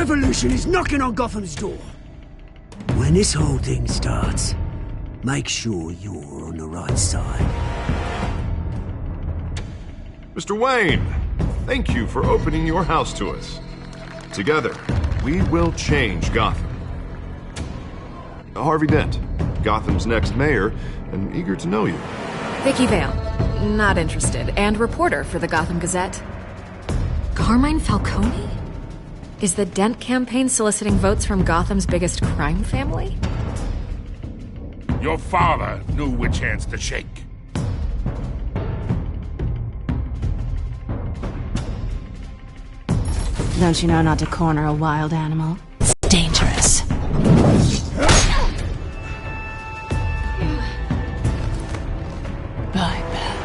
revolution is knocking on Gotham's door. When this whole thing starts, make sure you're on the right side. Mr. Wayne, thank you for opening your house to us. Together, we will change Gotham. Harvey Dent, Gotham's next mayor, and eager to know you. Vicky Vale, not interested, and reporter for the Gotham Gazette. Carmine Falcone? Is the Dent campaign soliciting votes from Gotham's biggest crime family? Your father knew which hands to shake. Don't you know not to corner a wild animal? It's dangerous. I bet.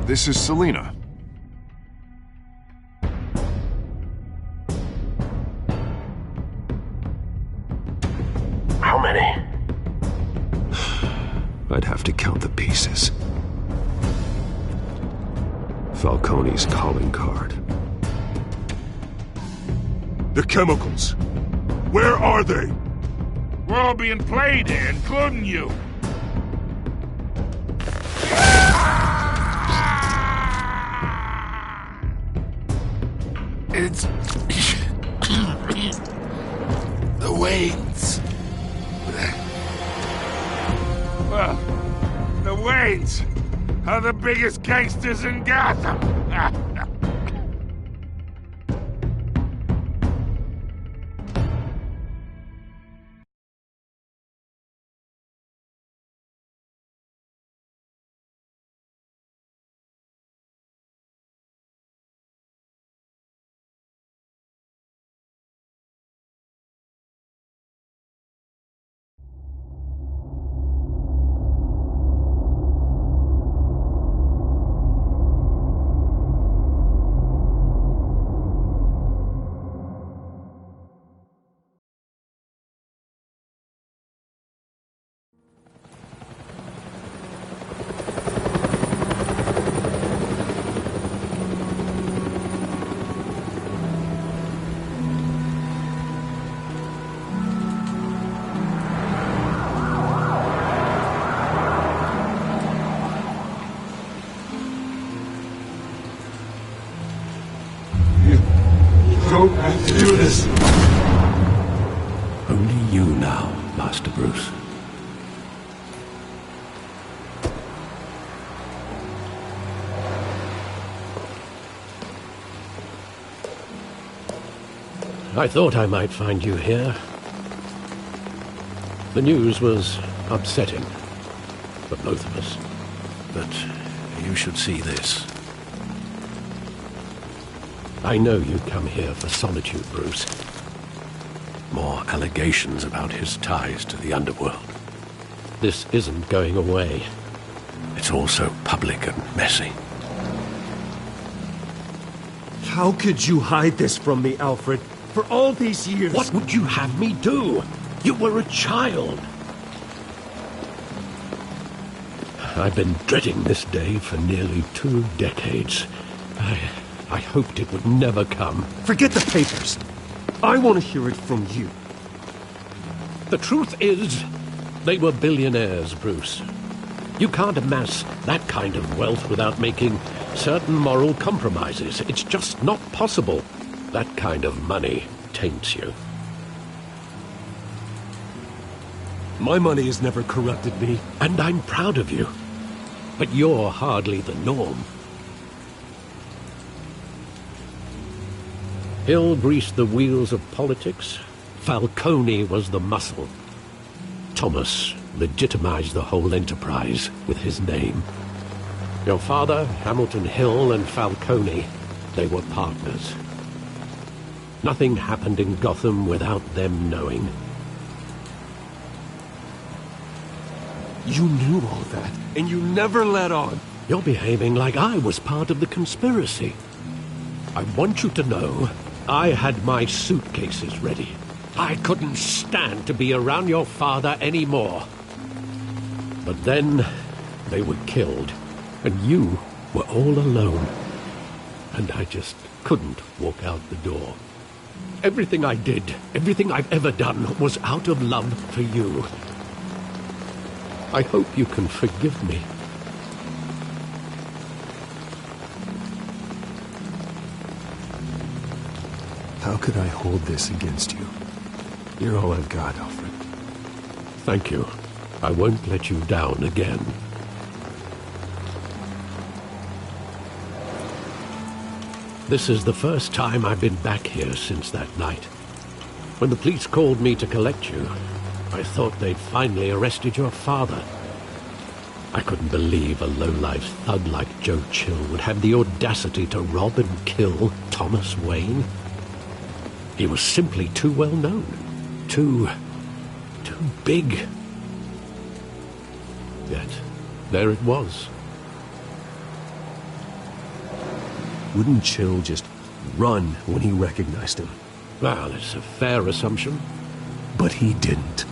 This is Selina. How many? I'd have to count the pieces. Falcone's calling card. The chemicals. Where are they? We're all being played here, including you. It's... the Waynes. Well, the Waynes are the biggest gangsters in Gotham. Don't have to do this. Only you now, Master Bruce. I thought I might find you here. The news was upsetting for both of us. But you should see this. I know you come here for solitude, Bruce. More allegations about his ties to the underworld. This isn't going away. It's also public and messy. How could you hide this from me, Alfred? For all these years... What would you have me do? You were a child. I've been dreading this day for nearly 2 decades. I hoped it would never come. Forget the papers. I want to hear it from you. The truth is, they were billionaires, Bruce. You can't amass that kind of wealth without making certain moral compromises. It's just not possible. That kind of money taints you. My money has never corrupted me. And I'm proud of you. But you're hardly the norm. Hill greased the wheels of politics. Falcone was the muscle. Thomas legitimized the whole enterprise with his name. Your father, Hamilton Hill, and Falcone, they were partners. Nothing happened in Gotham without them knowing. You knew all that, and you never let on. You're behaving like I was part of the conspiracy. I want you to know I had my suitcases ready. I couldn't stand to be around your father anymore. But then they were killed, and you were all alone. and I just couldn't walk out the door. Everything I did, everything I've ever done, was out of love for you. I hope you can forgive me. How could I hold this against you? You're all I've got, Alfred. Thank you. I won't let you down again. This is the first time I've been back here since that night. When the police called me to collect you, I thought they'd finally arrested your father. I couldn't believe a low-life thug like Joe Chill would have the audacity to rob and kill Thomas Wayne. He was simply too well known. Too big. Yet, there it was. Wouldn't Chill just run when he recognized him? Well, it's a fair assumption. But he didn't.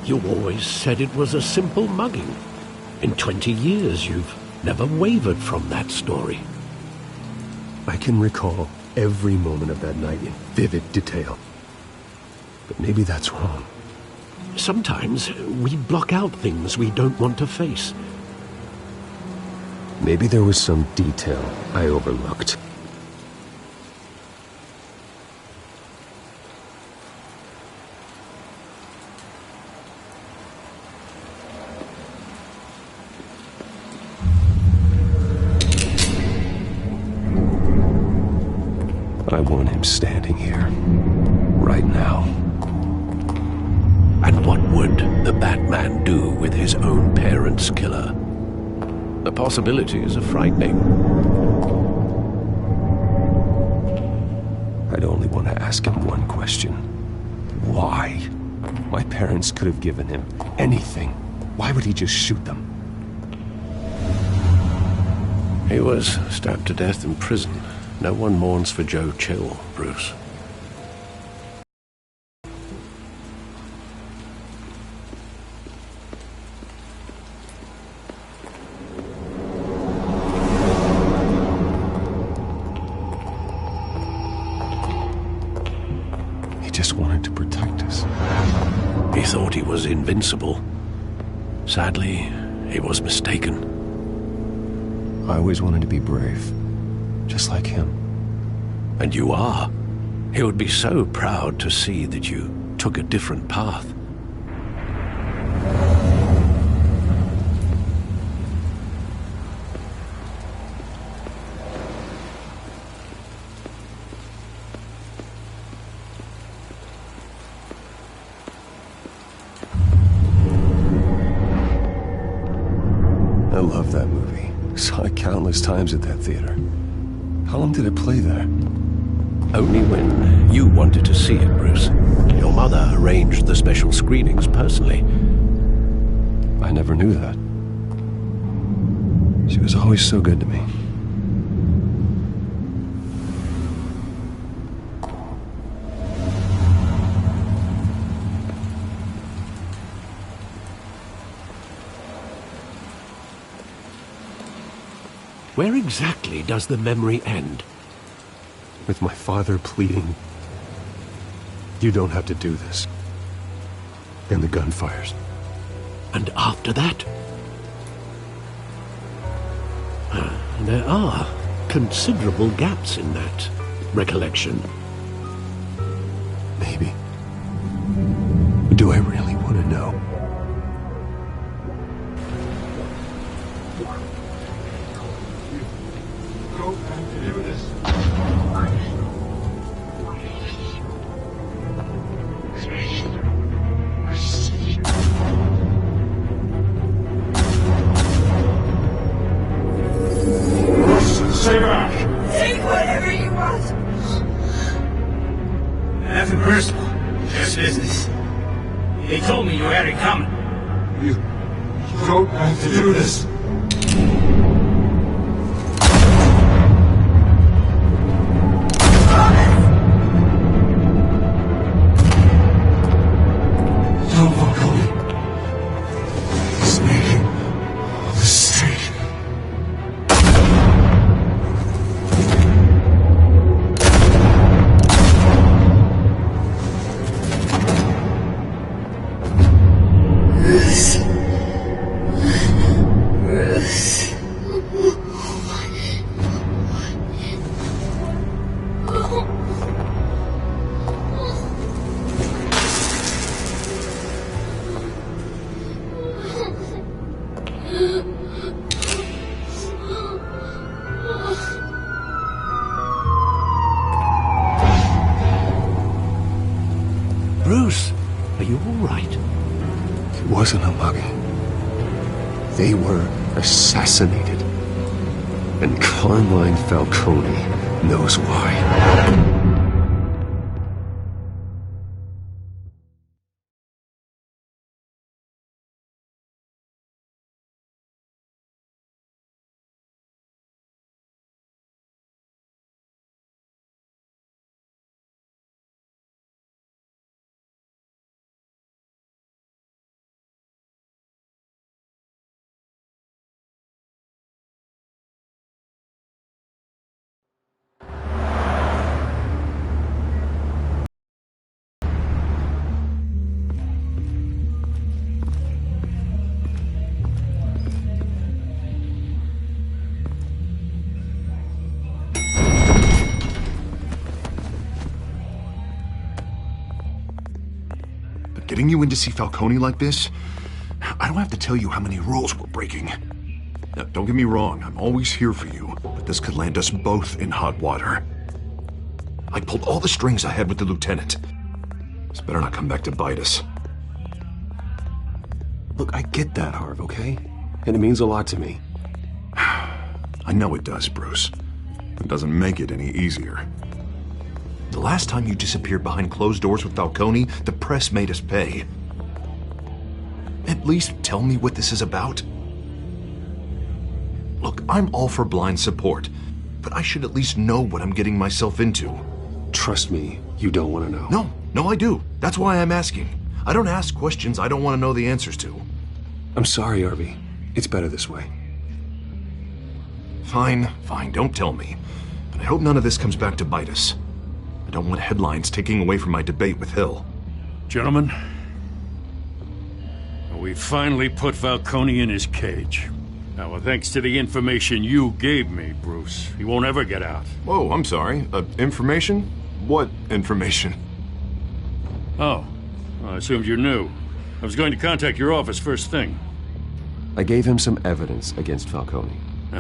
You always said it was a simple mugging. In 20 years, you've never wavered from that story. I can recall every moment of that night in vivid detail. But maybe that's wrong. Sometimes we block out things we don't want to face. Maybe there was some detail I overlooked. I want him standing here, right now. And what would the Batman do with his own parents' killer? The possibilities are frightening. I'd only want to ask him one question. Why? My parents could have given him anything. Why would he just shoot them? He was stabbed to death in prison. No one mourns for Joe Chill, Bruce. He just wanted to protect us. He thought he was invincible. Sadly, he was mistaken. I always wanted to be brave. Just like him. And you are. He would be so proud to see that you took a different path. I love that movie. Saw it countless times at that theater. How long did it play there? Only when you wanted to see it, Bruce. Your mother arranged the special screenings personally. I never knew that. She was always so good to me. Where exactly does the memory end? With my father pleading, "You don't have to do this." And the gunfires. And after that? There are considerable gaps in that recollection. Maybe. Do I really want to know? Take whatever you want. Nothing personal. Just business. They told me you had it coming. You don't have to do this. Don't walk away. He's making a mistake. Bruce, are you all right? It wasn't a mugging. They were assassinated. And Carmine Falcone knows why. Getting you in to see Falcone like this, I don't have to tell you how many rules we're breaking. Now, don't get me wrong, I'm always here for you, but this could land us both in hot water. I pulled all the strings I had with the lieutenant. This better not come back to bite us. Look, I get that, Harv, okay? And it means a lot to me. I know it does, Bruce. It doesn't make it any easier. The last time you disappeared behind closed doors with Falcone, the press made us pay. At least tell me what this is about. Look, I'm all for blind support, but I should at least know what I'm getting myself into. Trust me, you don't want to know. No, I do. That's why I'm asking. I don't ask questions I don't want to know the answers to. I'm sorry, Harvey. It's better this way. Fine, don't tell me. But I hope none of this comes back to bite us. I don't want headlines taking away from my debate with Hill. Gentlemen, we finally put Falcone in his cage. Now, thanks to the information you gave me, Bruce, he won't ever get out. Whoa, I'm sorry. Information? What information? Oh, I assumed you knew. I was going to contact your office first thing. I gave him some evidence against Falcone.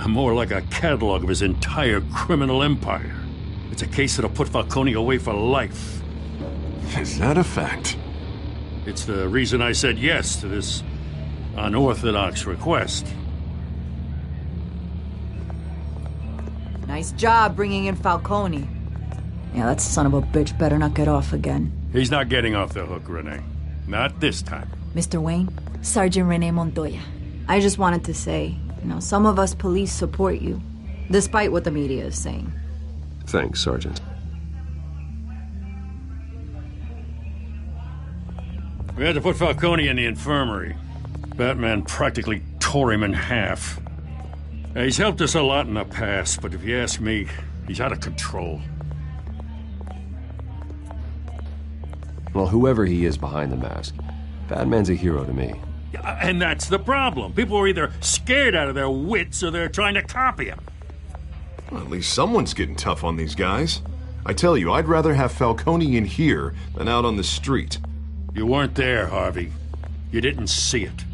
More like a catalog of his entire criminal empire. It's a case that'll put Falcone away for life. Is that a fact? It's the reason I said yes to this unorthodox request. Nice job bringing in Falcone. Yeah, that son of a bitch better not get off again. He's not getting off the hook, Renee. Not this time. Mr. Wayne, Sergeant Renee Montoya. I just wanted to say, some of us police support you, despite what the media is saying. Thanks, Sergeant. We had to put Falcone in the infirmary. Batman practically tore him in half. He's helped us a lot in the past, but if you ask me, he's out of control. Well, whoever he is behind the mask, Batman's a hero to me. And that's the problem. People are either scared out of their wits or they're trying to copy him. Well, at least someone's getting tough on these guys. I tell you, I'd rather have Falcone in here than out on the street. You weren't there, Harvey. You didn't see it.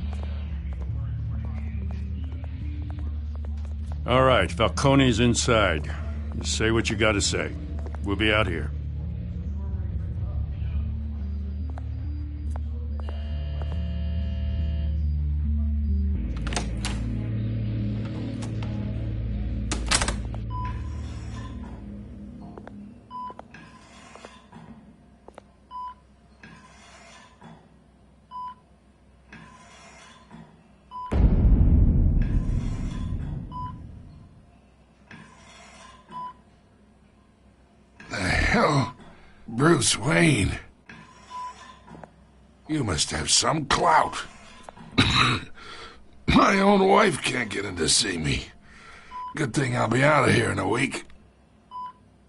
All right, Falcone's inside. You say what you gotta say. We'll be out here. Bruce Wayne. You must have some clout. My own wife can't get in to see me. Good thing I'll be out of here in a week.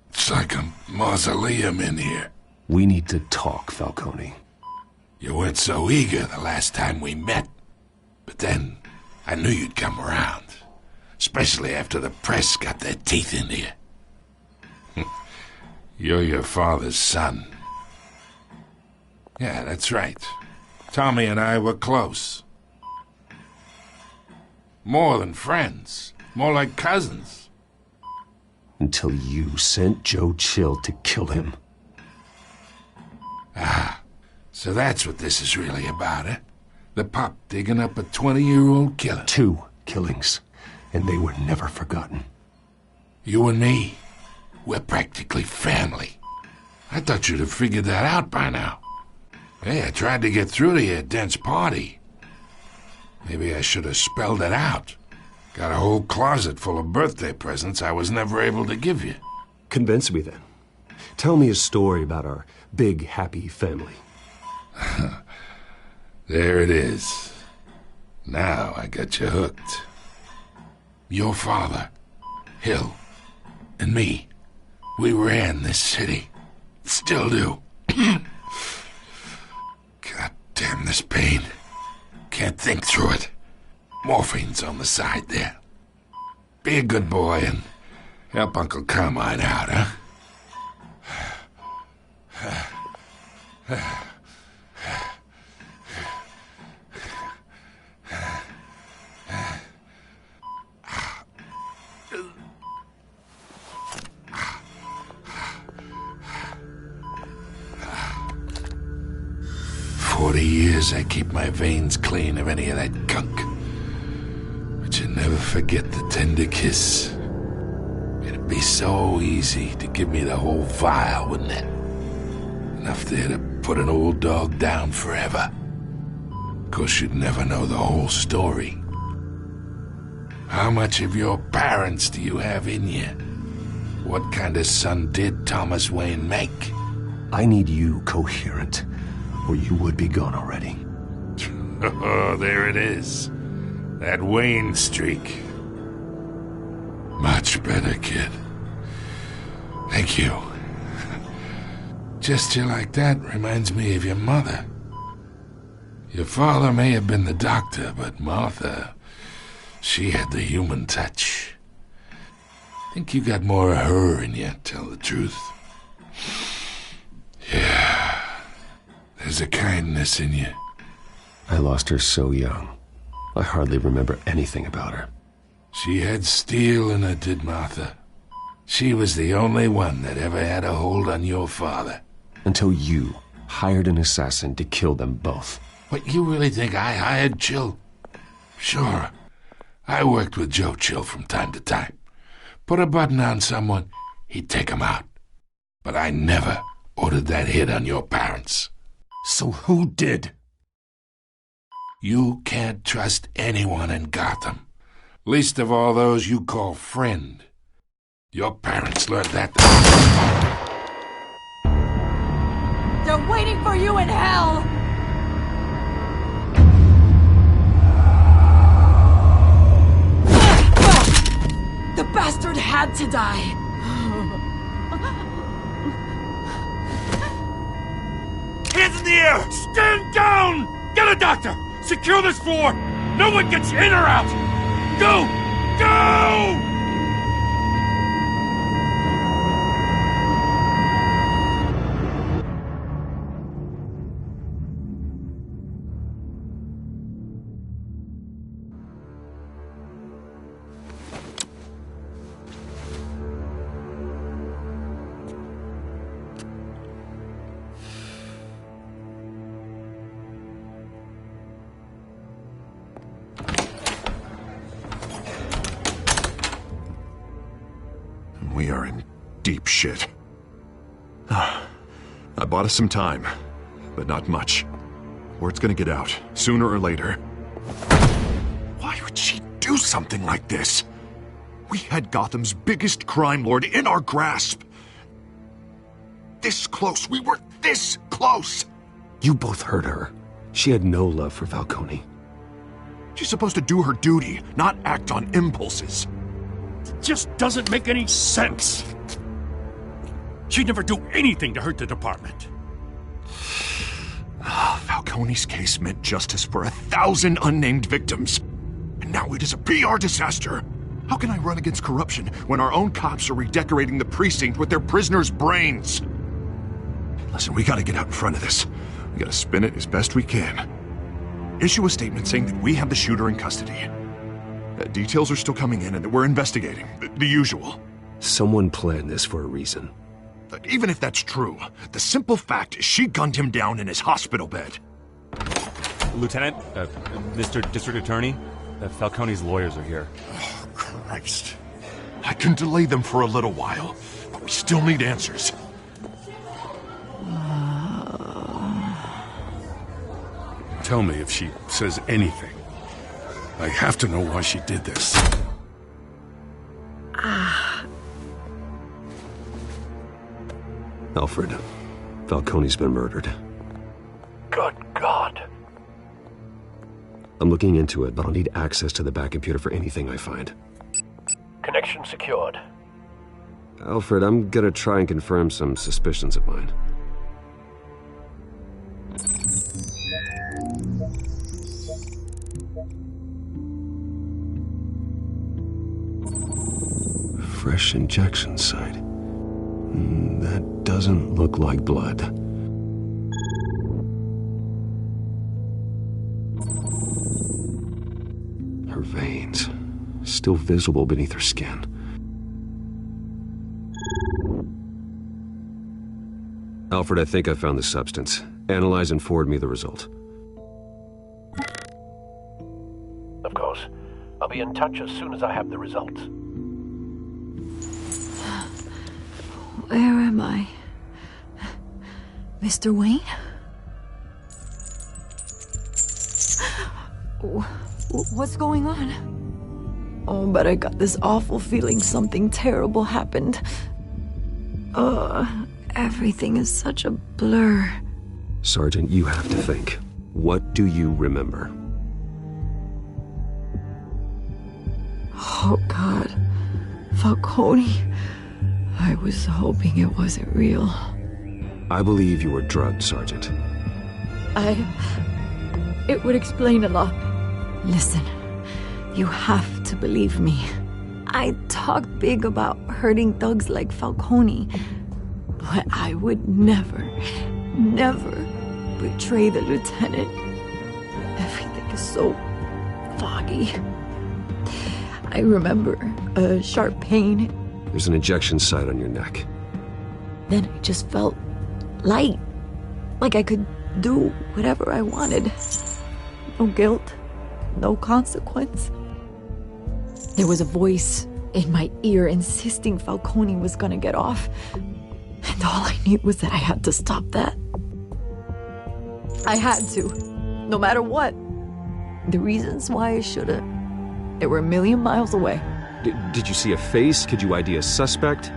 It's like a mausoleum in here. We need to talk, Falcone. You weren't so eager the last time we met. But then, I knew you'd come around. Especially after the press got their teeth into you. You're your father's son. Yeah, that's right. Tommy and I were close. More than friends. More like cousins. Until you sent Joe Chill to kill him. So that's what this is really about, eh? The pup digging up a 20-year-old killer. 2 killings, and they were never forgotten. You and me, we're practically family. I thought you'd have figured that out by now. Hey, I tried to get through to your dense party. Maybe I should have spelled it out. Got a whole closet full of birthday presents I was never able to give you. Convince me then. Tell me a story about our big, happy family. There it is. Now I got you hooked. Your father, Hill, and me, we ran this city. Still do. God damn this pain. Can't think through it. Morphine's on the side there. Be a good boy and help Uncle Carmine out, huh? 40 years I keep my veins clean of any of that gunk. But you never forget the tender kiss. It'd be so easy to give me the whole vial, wouldn't it? Enough there to put an old dog down forever. Of course, you'd never know the whole story. How much of your parents do you have in you? What kind of son did Thomas Wayne make? I need you coherent, or you would be gone already. Oh, there it is. That Wayne streak. Much better, kid. Thank you. Gesture like that reminds me of your mother. Your father may have been the doctor, but Martha, she had the human touch. Think you got more of her in you, tell the truth. Yeah. There's a kindness in you. I lost her so young. I hardly remember anything about her. She had steel in her, did Martha. She was the only one that ever had a hold on your father. Until you hired an assassin to kill them both. What, you really think I hired Chill? Sure. I worked with Joe Chill from time to time. Put a button on someone, he'd take him out. But I never ordered that hit on your parents. So who did? You can't trust anyone in Gotham. Least of all those you call friend. Your parents learned that. They're waiting for you in hell! The bastard had to die. Hands in the air! Stand down! Get a doctor! Secure this floor! No one gets in or out! Go! Go! We are in deep shit. I bought us some time, but not much. Word's gonna get out, sooner or later. Why would she do something like this? We had Gotham's biggest crime lord in our grasp. This close, we were this close! You both hurt her. She had no love for Falcone. She's supposed to do her duty, not act on impulses. Just doesn't make any sense. She'd never do anything to hurt the department. Falcone's case meant justice for 1,000 unnamed victims. And now it is a PR disaster. How can I run against corruption when our own cops are redecorating the precinct with their prisoners' brains? Listen, we gotta get out in front of this. We gotta spin it as best we can. Issue a statement saying that we have the shooter in custody. Details are still coming in and that we're investigating. The usual. Someone planned this for a reason. Even if that's true, the simple fact is she gunned him down in his hospital bed. Lieutenant, Mr. District Attorney, Falcone's lawyers are here. Oh, Christ. I can delay them for a little while, but we still need answers. Tell me if she says anything. I have to know why she did this. Alfred, Falcone's been murdered. Good God. I'm looking into it, but I'll need access to the back computer for anything I find. Connection secured. Alfred, I'm gonna try and confirm some suspicions of mine. Fresh injection site. That doesn't look like blood. Her veins, still visible beneath her skin. Alfred, I think I found the substance. Analyze and forward me the result. Of course. I'll be in touch as soon as I have the results. Where am I? Mr. Wayne? What's going on? Oh, but I got this awful feeling something terrible happened. Everything is such a blur. Sergeant, you have to think. What do you remember? Oh, God. Falcone. I was hoping it wasn't real. I believe you were drugged, Sergeant. It would explain a lot. Listen, you have to believe me. I talk big about hurting thugs like Falcone, but I would never betray the lieutenant. Everything is so foggy. I remember a sharp pain. There's an injection site on your neck. Then I just felt light. Like I could do whatever I wanted. No guilt, no consequence. There was a voice in my ear insisting Falcone was gonna get off. And all I knew was that I had to stop that. I had to, no matter what. The reasons why I should've, they were a million miles away. Did you see a face? Could you ID a suspect?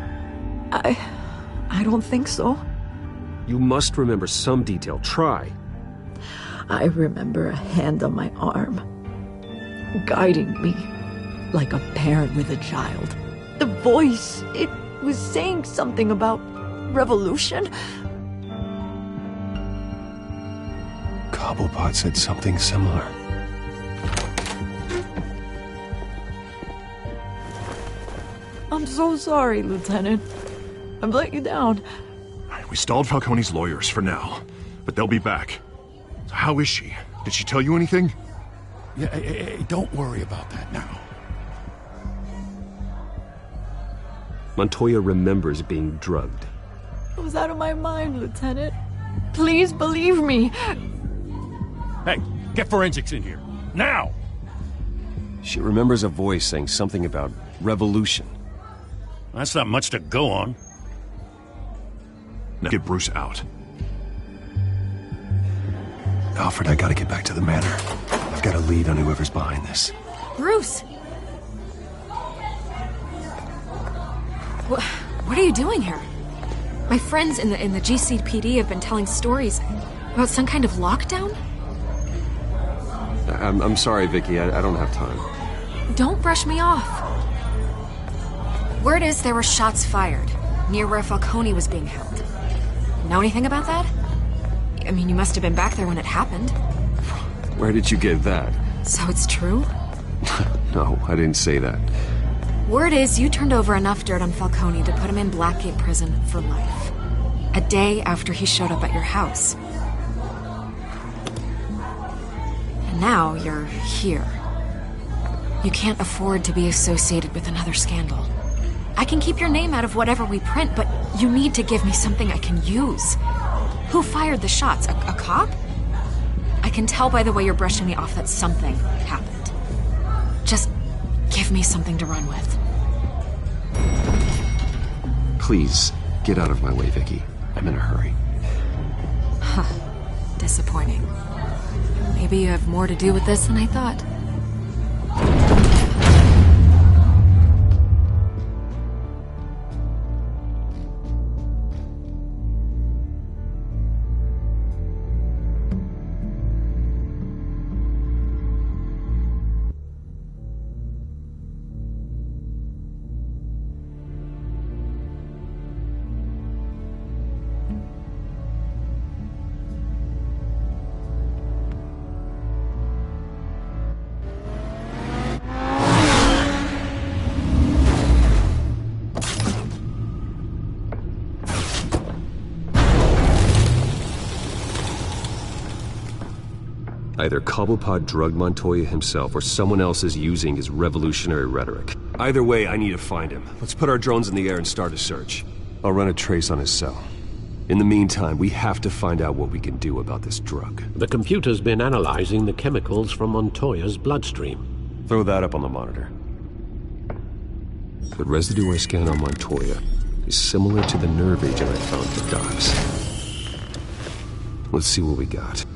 I don't think so. You must remember some detail. Try. I remember a hand on my arm, guiding me like a parent with a child. The voice, it was saying something about revolution. Cobblepot said something similar. I'm so sorry, Lieutenant. I've let you down. We stalled Falcone's lawyers for now, but they'll be back. So how is she? Did she tell you anything? Yeah, hey, don't worry about that now. Montoya remembers being drugged. I was out of my mind, Lieutenant. Please believe me. Hey, get forensics in here. Now! She remembers a voice saying something about revolution. That's not much to go on. Now get Bruce out. Alfred, I gotta get back to the manor. I've got a lead on whoever's behind this. Bruce! What are you doing here? My friends in the GCPD have been telling stories about some kind of lockdown? I'm sorry, Vicky. I don't have time. Don't brush me off. Word is there were shots fired near where Falcone was being held. Know anything about that? I mean, you must have been back there when it happened. Where did you get that? So it's true? No, I didn't say that. Word is you turned over enough dirt on Falcone to put him in Blackgate Prison for life. A day after he showed up at your house. And now you're here. You can't afford to be associated with another scandal. I can keep your name out of whatever we print, but you need to give me something I can use. Who fired the shots? A cop? I can tell by the way you're brushing me off that something happened. Just give me something to run with. Please, get out of my way, Vicky. I'm in a hurry. Huh. Disappointing. Maybe you have more to do with this than I thought. Either Cobblepot drugged Montoya himself, or someone else is using his revolutionary rhetoric. Either way, I need to find him. Let's put our drones in the air and start a search. I'll run a trace on his cell. In the meantime, we have to find out what we can do about this drug. The computer's been analyzing the chemicals from Montoya's bloodstream. Throw that up on the monitor. The residue I scanned on Montoya is similar to the nerve agent I found for Docs. Let's see what we got.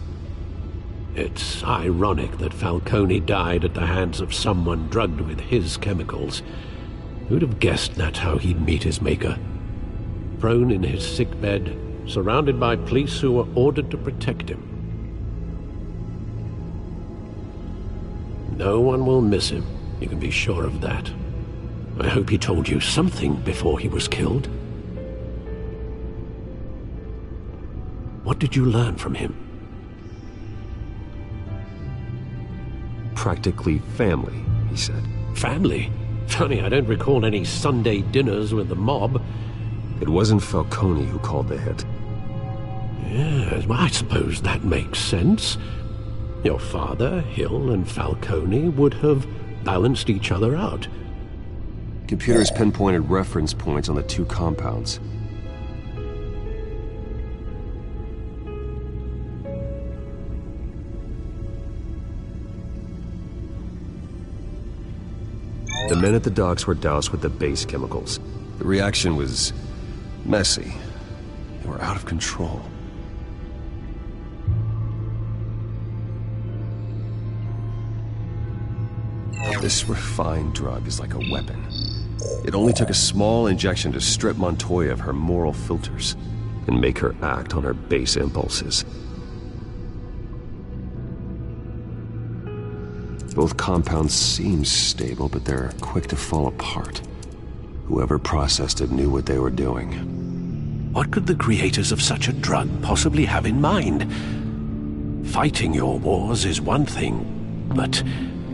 It's ironic that Falcone died at the hands of someone drugged with his chemicals. Who'd have guessed that's how he'd meet his maker? Prone in his sickbed, surrounded by police who were ordered to protect him. No one will miss him, you can be sure of that. I hope he told you something before he was killed. What did you learn from him? Practically family, he said. Family? Funny, I don't recall any Sunday dinners with the mob. It wasn't Falcone who called the hit. Yes, well, I suppose that makes sense. Your father, Hill, and Falcone would have balanced each other out. Computers pinpointed reference points on the two compounds. The men at the docks were doused with the base chemicals. The reaction was messy. They were out of control. This refined drug is like a weapon. It only took a small injection to strip Montoya of her moral filters and make her act on her base impulses. Both compounds seem stable, but they're quick to fall apart. Whoever processed it knew what they were doing. What could the creators of such a drug possibly have in mind? Fighting your wars is one thing, but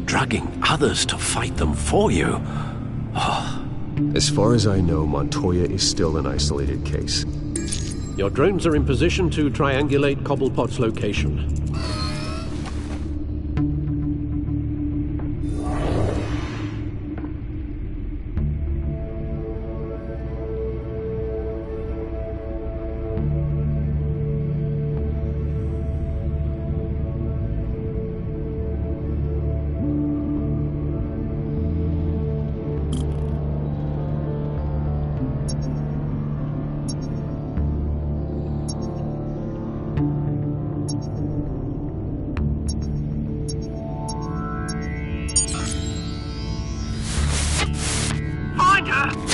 drugging others to fight them for you? Oh. As far as I know, Montoya is still an isolated case. Your drones are in position to triangulate Cobblepot's location.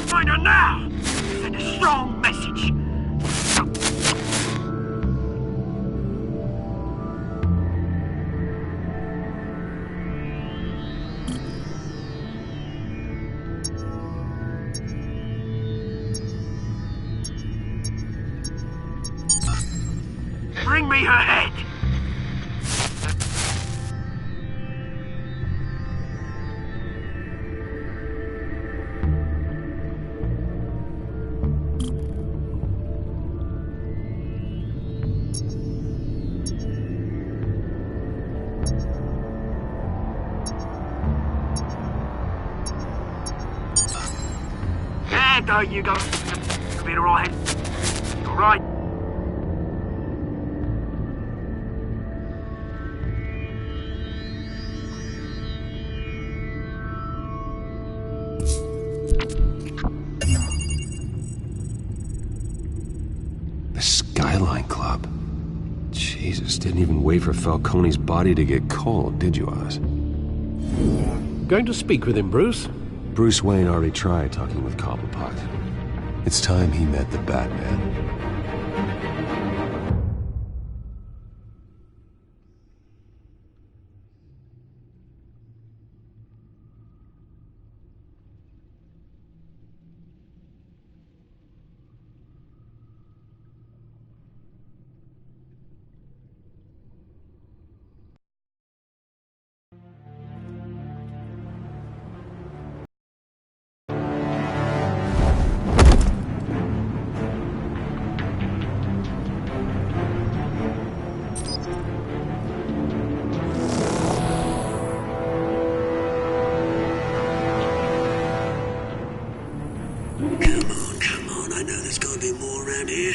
Find her now! Send a strong message. Bring me her head! though, you go. Be alright. Alright. The Skyline Club. Jesus, didn't even wait for Falcone's body to get cold, did you, Oz? Going to speak with him, Bruce? Bruce Wayne already tried talking with Cobblepot. It's time he met the Batman. Come on, I know there's gonna be more around here.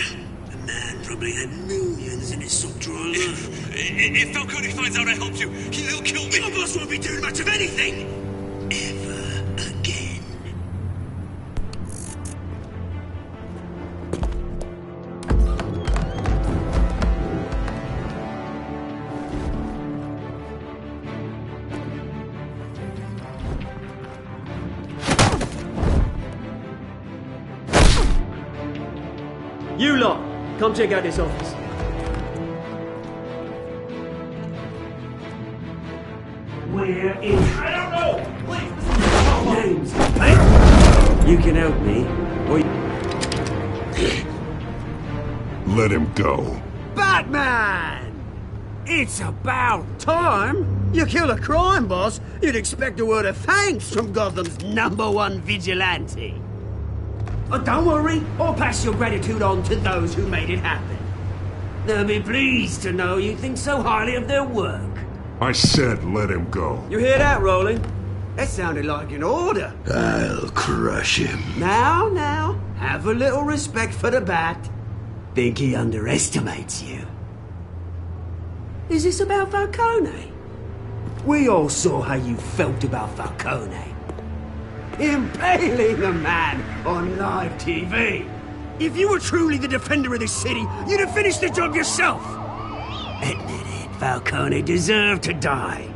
The man probably had millions in his sock drawer. If Falcone finds out I helped you, he'll kill me. Your boss won't be doing much of anything! Ever again. You lot, come check out this office. We're in. I don't know! Please, names. Hey! You can help me, or Let him go. Batman! It's about time! You kill a crime boss, you'd expect a word of thanks from Gotham's #1 vigilante. But don't worry, I'll pass your gratitude on to those who made it happen. They'll be pleased to know you think so highly of their work. I said let him go. You hear that, Roland? That sounded like an order. I'll crush him. Now, have a little respect for the Bat. Think he underestimates you. Is this about Falcone? We all saw how you felt about Falcone. Impaling a man on live TV. If you were truly the defender of this city, you'd have finished the job yourself. Admit it, Falcone deserved to die.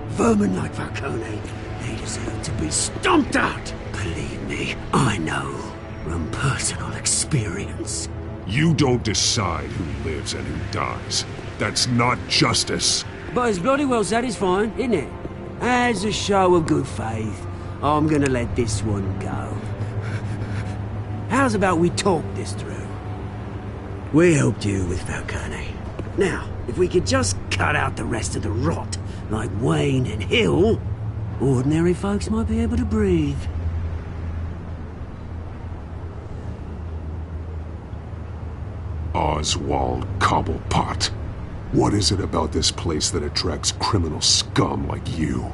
Vermin like Falcone, they deserve to be stomped out. Believe me, I know from personal experience. You don't decide who lives and who dies. That's not justice. But it's bloody well satisfying, isn't it? As a show of good faith, I'm gonna let this one go. How's about we talk this through? We helped you with Falcone. Now, if we could just cut out the rest of the rot, like Wayne and Hill, ordinary folks might be able to breathe. Oswald Cobblepot. What is it about this place that attracts criminal scum like you?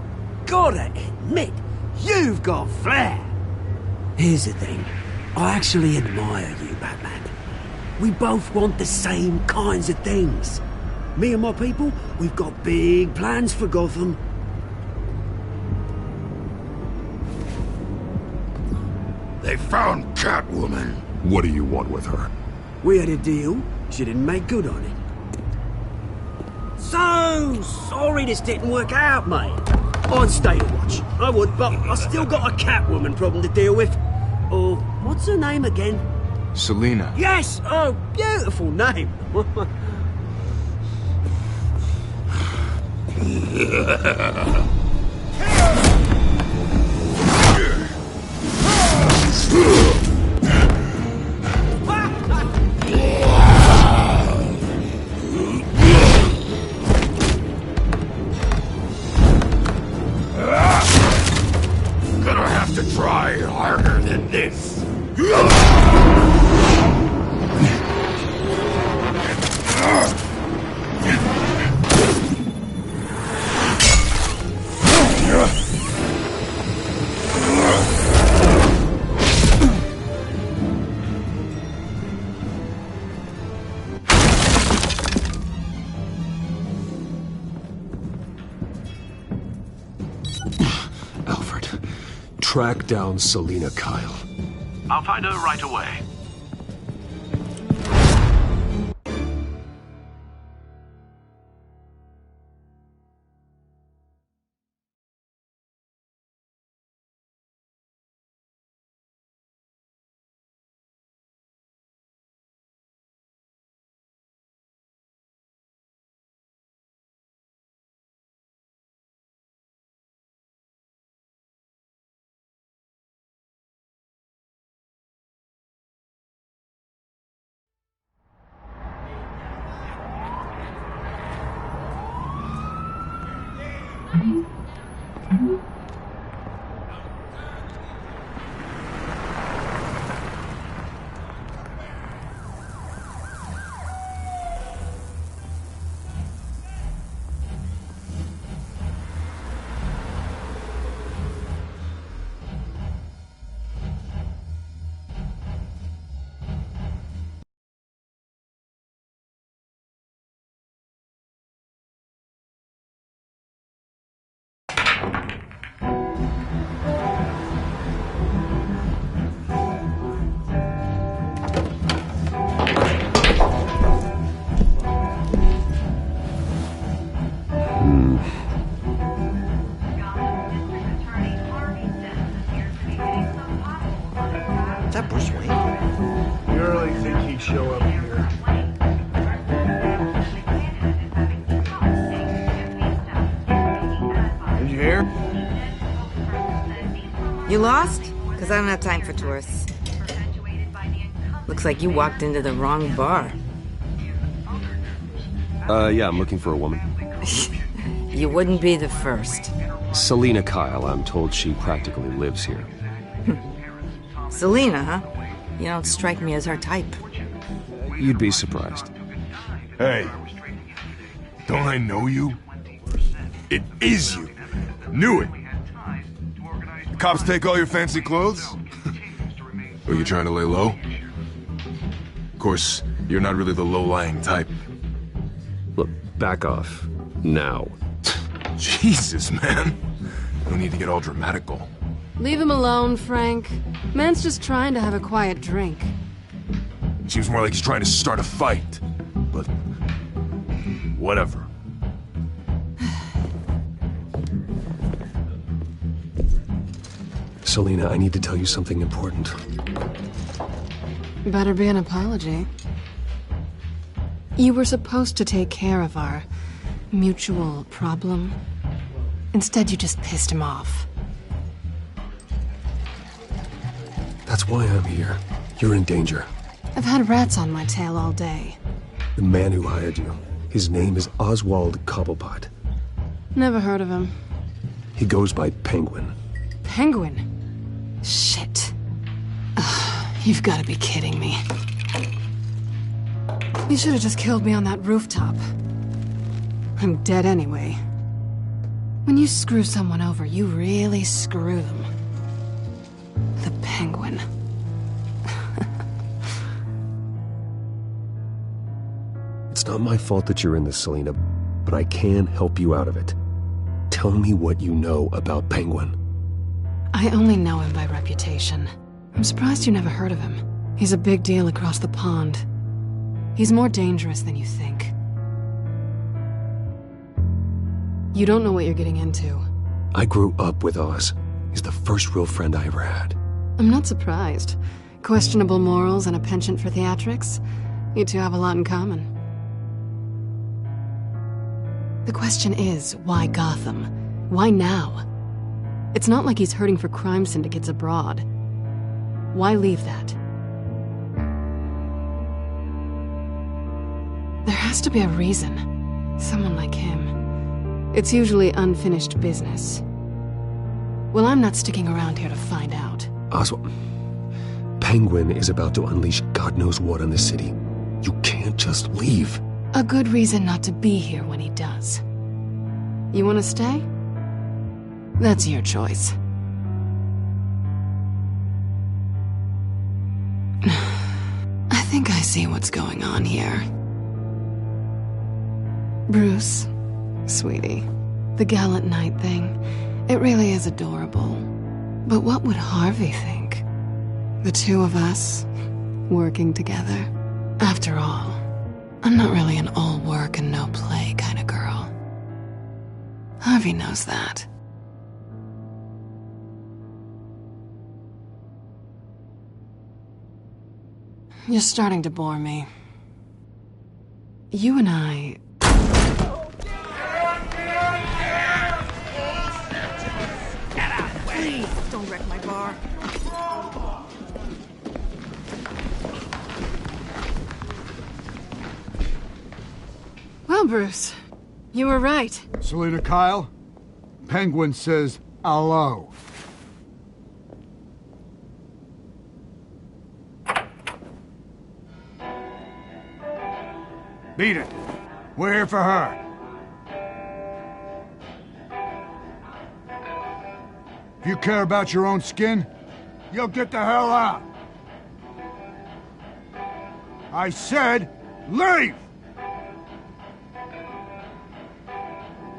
Gotta admit, you've got flair. Here's the thing. I actually admire you, Batman. We both want the same kinds of things. Me and my people, we've got big plans for Gotham. They found Catwoman. What do you want with her? We had a deal. She didn't make good on it. So sorry this didn't work out, mate. I'd stay to watch. I would, but I still got a Catwoman problem to deal with. Oh, what's her name again? Selina. Yes! Oh, beautiful name. Gonna have to try harder than this. track down Selina Kyle. I'll find her right away. You lost? Because I don't have time for tourists. Looks like you walked into the wrong bar. Yeah, I'm looking for a woman. You wouldn't be the first. Selina Kyle, I'm told she practically lives here. Selina, huh? You don't strike me as her type. You'd be surprised. Hey, don't I know you? It is you. Knew it. The cops take all your fancy clothes? Are you trying to lay low? Of course, you're not really the low-lying type. Look, back off. Now. Jesus, man. No need to get all dramatical. Leave him alone, Frank. Man's just trying to have a quiet drink. Seems more like he's trying to start a fight. But... whatever. Selina, I need to tell you something important. Better be an apology. You were supposed to take care of our mutual problem. Instead, you just pissed him off. That's why I'm here. You're in danger. I've had rats on my tail all day. The man who hired you, his name is Oswald Cobblepot. Never heard of him. He goes by Penguin. Penguin? Shit. Ugh, you've got to be kidding me. You should have just killed me on that rooftop. I'm dead anyway. When you screw someone over, you really screw them. The Penguin. It's not my fault that you're in this, Selina, but I can help you out of it. Tell me what you know about Penguin. I only know him by reputation. I'm surprised you never heard of him. He's a big deal across the pond. He's more dangerous than you think. You don't know what you're getting into. I grew up with Oz. He's the first real friend I ever had. I'm not surprised. Questionable morals and a penchant for theatrics. You two have a lot in common. The question is, why Gotham? Why now? It's not like he's hurting for crime syndicates abroad. Why leave that? There has to be a reason. Someone like him. It's usually unfinished business. Well, I'm not sticking around here to find out. Oswald, Penguin is about to unleash God knows what on the city. You can't just leave. A good reason not to be here when he does. You want to stay? That's your choice. I think I see what's going on here. Bruce, sweetie, the gallant knight thing, it really is adorable. But what would Harvey think? The two of us, working together. After all, I'm not really an all work and no play kind of girl. Harvey knows that. You're starting to bore me. You and I... Please, don't wreck my bar. Well, Bruce, you were right. Selina Kyle, Penguin says hello. Beat it. We're here for her. If you care about your own skin, you'll get the hell out. I said, leave!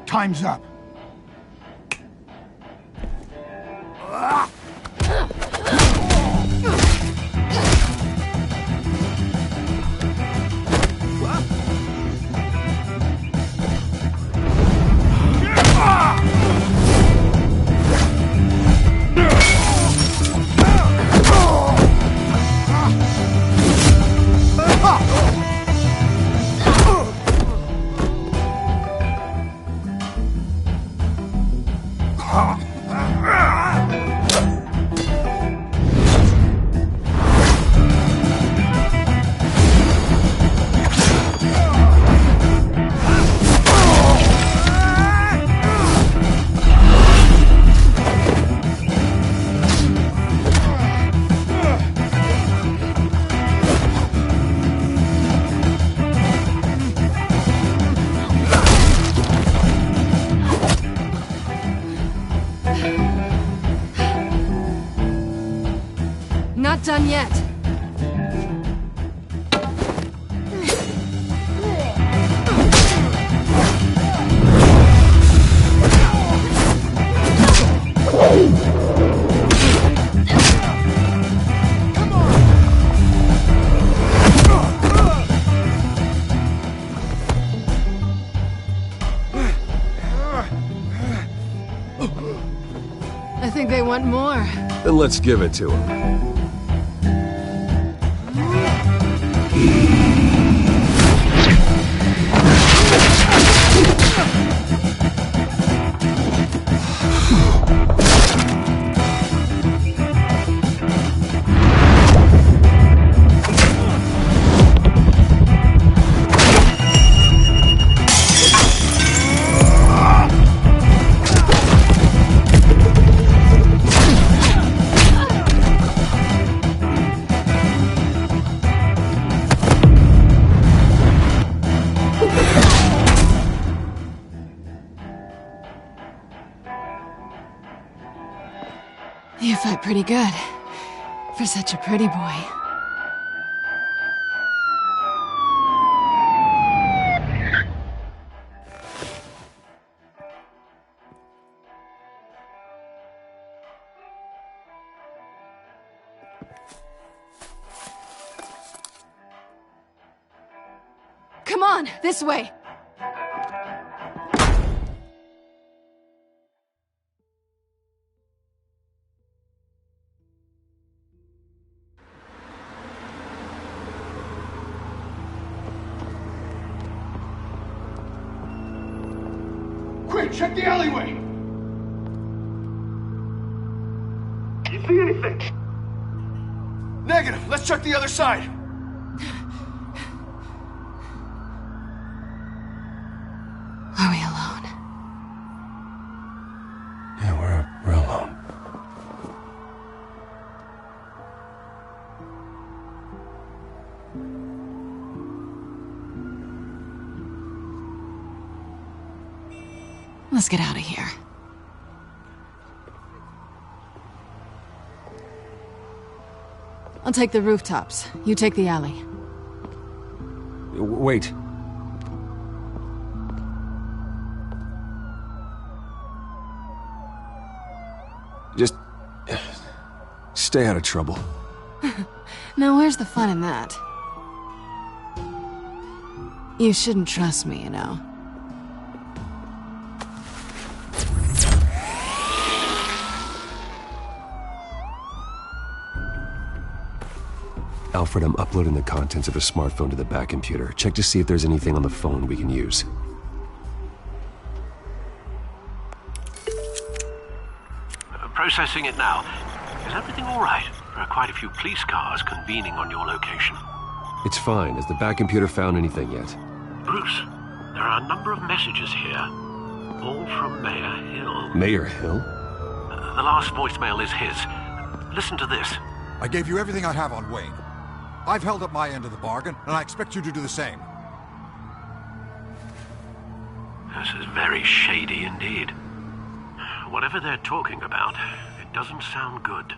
Time's up. Not done yet. I think they want more. Then let's give it to them. You fight pretty good. For such a pretty boy. Come on, this way. Quick, check the alleyway! You see anything? Negative. Let's check the other side. Are we alone? Yeah, we're alone. Let's get out of here. I'll take the rooftops. You take the alley. Wait. Just Stay out of trouble. Now where's the fun in that? You shouldn't trust me, you know. Alfred, I'm uploading the contents of a smartphone to the back computer. Check to see if there's anything on the phone we can use. Processing it now. Is everything all right? There are quite a few police cars convening on your location. It's fine. Has the back computer found anything yet? Bruce, there are a number of messages here. All from Mayor Hill. Mayor Hill? The last voicemail is his. Listen to this. I gave you everything I have on Wayne. I've held up my end of the bargain, and I expect you to do the same. This is very shady indeed. Whatever they're talking about, it doesn't sound good.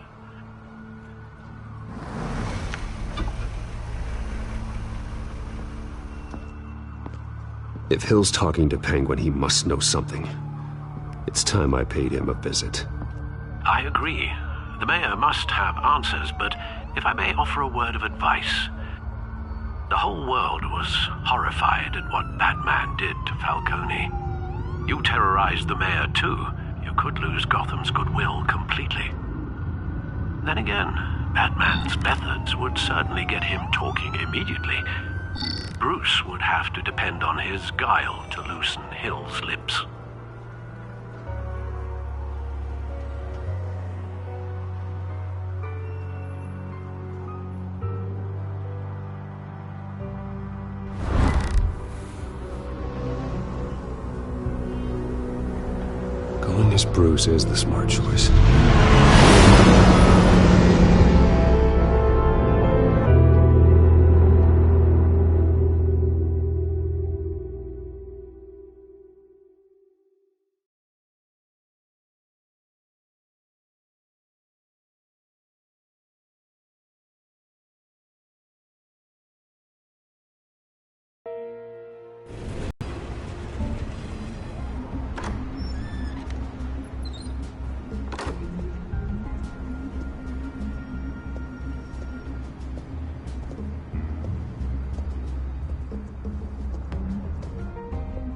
If Hill's talking to Penguin, he must know something. It's time I paid him a visit. I agree. The mayor must have answers, but if I may offer a word of advice. The whole world was horrified at what Batman did to Falcone. You terrorized the mayor too. You could lose Gotham's goodwill completely. Then again, Batman's methods would certainly get him talking immediately. Bruce would have to depend on his guile to loosen Hill's lips. Going as Bruce is the smart choice.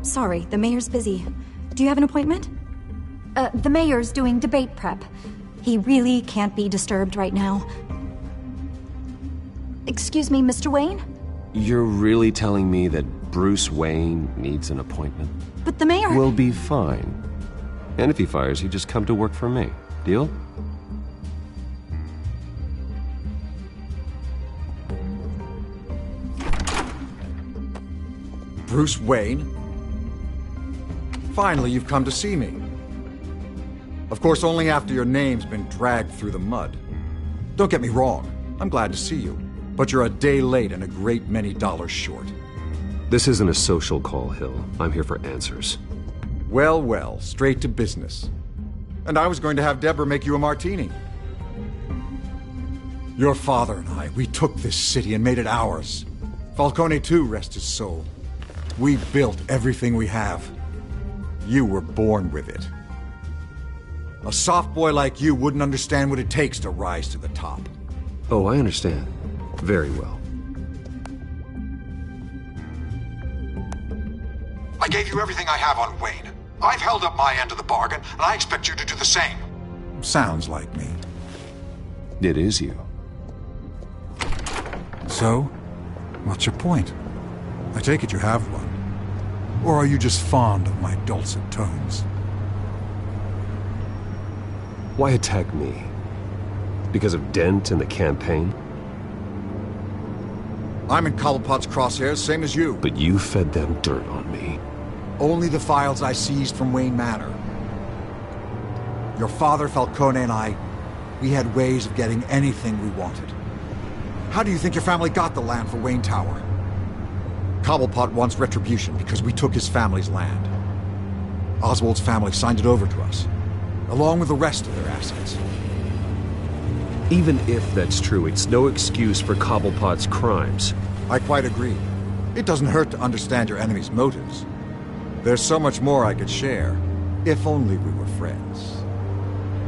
Sorry, the mayor's busy. Do you have an appointment? The mayor's doing debate prep. He really can't be disturbed right now. Excuse me, Mr. Wayne? You're really telling me that Bruce Wayne needs an appointment? But the mayor... We'll be fine. And if he fires, you just come to work for me. Deal? Bruce Wayne? Finally, you've come to see me. Of course, only after your name's been dragged through the mud. Don't get me wrong, I'm glad to see you. But you're a day late and a great many dollars short. This isn't a social call, Hill. I'm here for answers. Well, well, straight to business. And I was going to have Deborah make you a martini. Your father and I, we took this city and made it ours. Falcone too, rest his soul. We built everything we have. You were born with it. A soft boy like you wouldn't understand what it takes to rise to the top. Oh, I understand. Very well. I gave you everything I have on Wayne. I've held up my end of the bargain, and I expect you to do the same. Sounds like me. It is you. So, what's your point? I take it you have one. Or are you just fond of my dulcet tones? Why attack me? Because of Dent and the campaign? I'm in Cobblepot's crosshairs, same as you. But you fed them dirt on me. Only the files I seized from Wayne Manor. Your father, Falcone, and I, we had ways of getting anything we wanted. How do you think your family got the land for Wayne Tower? Cobblepot wants retribution because we took his family's land. Oswald's family signed it over to us, along with the rest of their assets. Even if that's true, it's no excuse for Cobblepot's crimes. I quite agree. It doesn't hurt to understand your enemy's motives. There's so much more I could share, if only we were friends.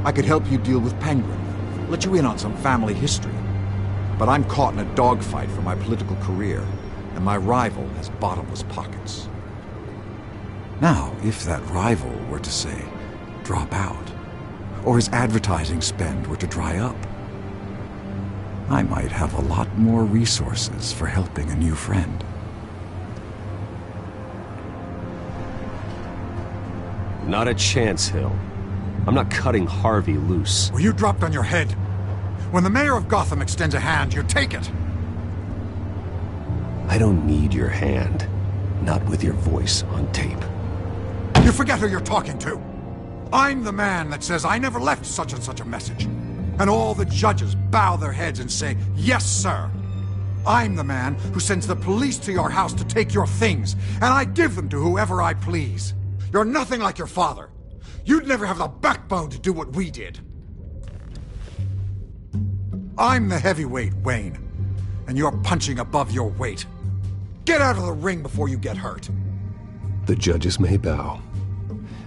I could help you deal with Penguin. let you in on some family history. But I'm caught in a dogfight for my political career, and my rival has bottomless pockets. Now, if that rival were to say, drop out, or his advertising spend were to dry up, I might have a lot more resources for helping a new friend. Not a chance, Hill. I'm not cutting Harvey loose. Well, you dropped on your head. When the mayor of Gotham extends a hand, you take it. I don't need your hand. Not with your voice on tape. You forget who you're talking to. I'm the man that says I never left such and such a message. And all the judges bow their heads and say, yes, sir. I'm the man who sends the police to your house to take your things, and I give them to whoever I please. You're nothing like your father. You'd never have the backbone to do what we did. I'm the heavyweight, Wayne, and you're punching above your weight. Get out of the ring before you get hurt. The judges may bow,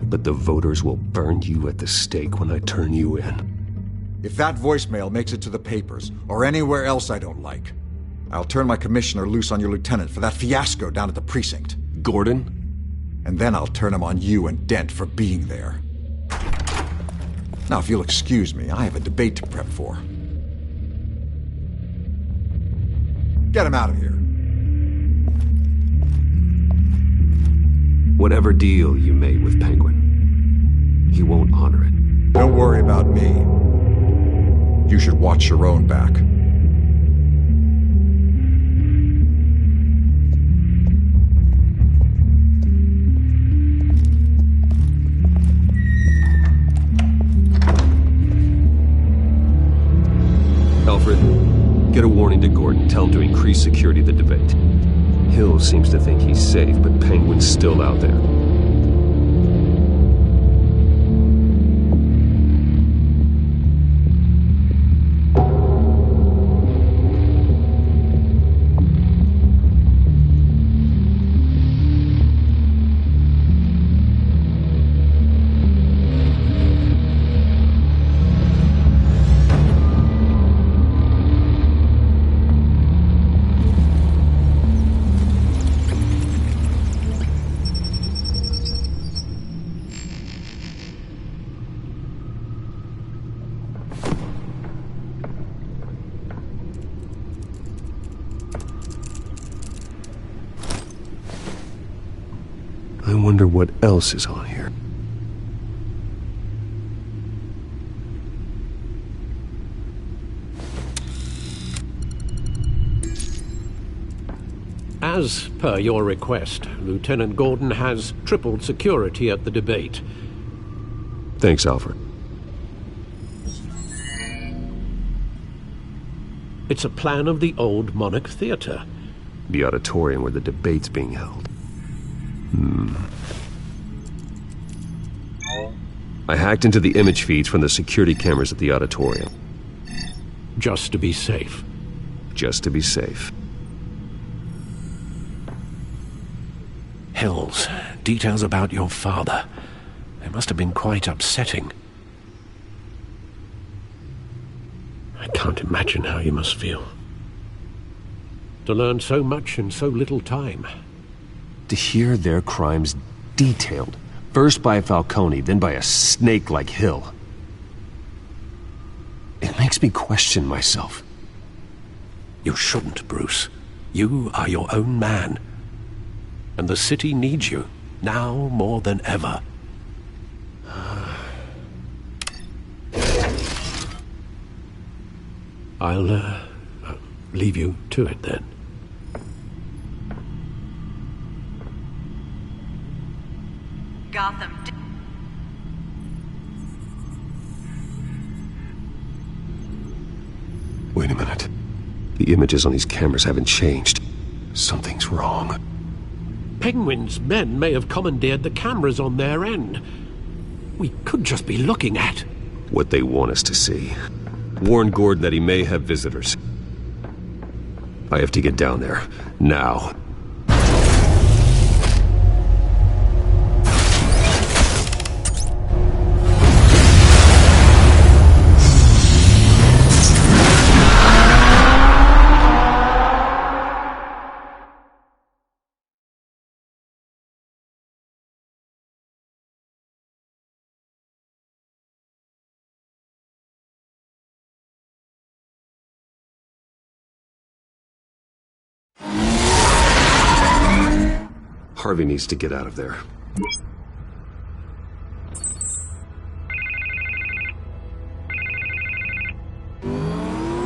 but the voters will burn you at the stake when I turn you in. If that voicemail makes it to the papers, or anywhere else I don't like, I'll turn my commissioner loose on your lieutenant for that fiasco down at the precinct. Gordon? And then I'll turn him on you and Dent for being there. Now, if you'll excuse me, I have a debate to prep for. Get him out of here. Whatever deal you made with Penguin, he won't honor it. Don't worry about me. You should watch your own back. Alfred, get a warning to Gordon. Tell him to increase security of the debate. Hill seems to think he's safe, but Penguin's still out there. I wonder what else is on here. As per your request, Lieutenant Gordon has tripled security at the debate. Thanks, Alfred. It's a plan of the old Monarch Theater. The auditorium where the debate's being held. I hacked into the image feeds from the security cameras at the auditorium. Just to be safe. Just to be safe. Hills, details about your father. They must have been quite upsetting. I can't imagine how you must feel. To learn so much in so little time. To hear their crimes detailed, first by Falcone, then by a snake like Hill. It makes me question myself. You shouldn't, Bruce. You are your own man. And the city needs you, now more than ever. I'll, leave you to it then. Gotham. Wait a minute. The images on these cameras haven't changed. Something's wrong. Penguin's men may have commandeered the cameras on their end. We could just be looking at what they want us to see. Warn Gordon that he may have visitors. I have to get down there, now. Harvey needs to get out of there.